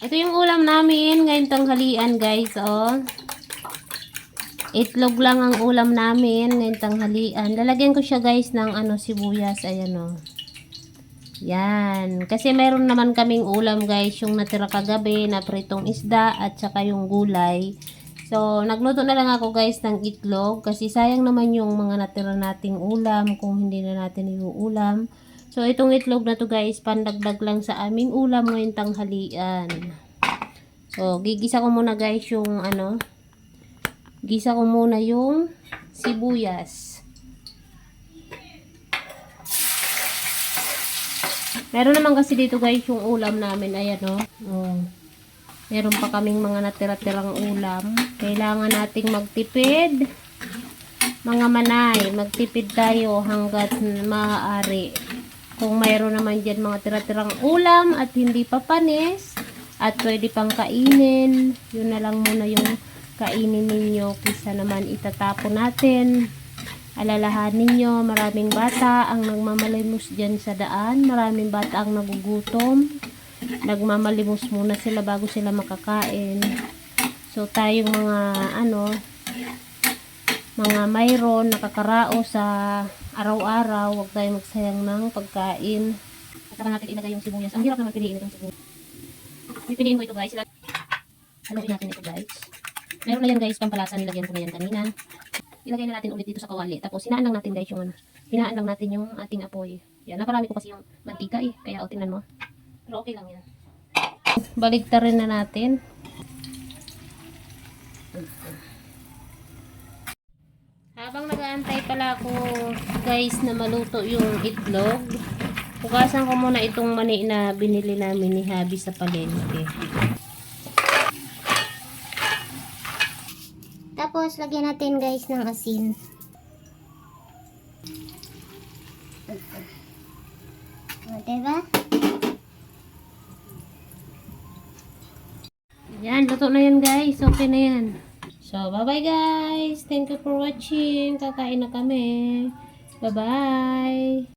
Ito yung ulam namin ngayong tanghalian, guys, oh. Itlog lang ang ulam namin ngayong tanghalian. Lalagyan ko siya, guys, ng sibuyas. Ayan, oh. Yan. Kasi meron naman kaming ulam, guys, yung natira kagabi na pritong isda at saka yung gulay. So, nagluto na lang ako, guys, ng itlog kasi sayang naman yung mga natira nating ulam kung hindi na natin iuulam. So, itong itlog na to, guys, pandagdag lang sa aming ulam ngayong tanghalian. So, gigisa ko muna, guys, yung gisa ko muna yung sibuyas. Meron naman kasi dito, guys, yung ulam namin. Ayan, oh. Oh. Meron pa kaming mga natira-tirang ulam. Kailangan nating magtipid. Mga manay, magtipid tayo hanggat maaari. Kung mayroon naman dyan mga tira-tirang ulam at hindi pa panis at pwede pang kainin, yun na lang muna yung kainin ninyo kaysa naman itatapon natin. Alalahanin ninyo, maraming bata ang nagmamalimos dyan sa daan, maraming bata ang nagugutom, nagmamalimos muna sila bago sila makakain. So tayong mga mayroon nakakarao sa araw-araw, huwag tayo magsayang ng pagkain. At saka natin ilagay yung sibuyas. Ang hirap naman piliin itong sibuyas. Pipiliin ko ito, guys. Haluin natin ito, guys. Meron na yan, guys, pampalasa. Nilagyan ko na yan kanina. Ilagay na natin ulit dito sa kawali. Tapos hinaan lang natin, guys, hinaan lang natin yung ating apoy. Yan, naparami ko kasi yung mantika kaya tingnan mo. Pero okay lang yan. Baligtarin na natin. Habang nag-aantay pala ako, guys, na maluto yung itlog, hugasan ko muna itong mani na binili namin ni Habi sa palengke. Tapos, lagyan natin, guys, ng asin. O, diba? Yan, luto na yan, guys. Okay na yan. So, bye-bye, guys. Thank you for watching. Kakain na kami. Bye-bye.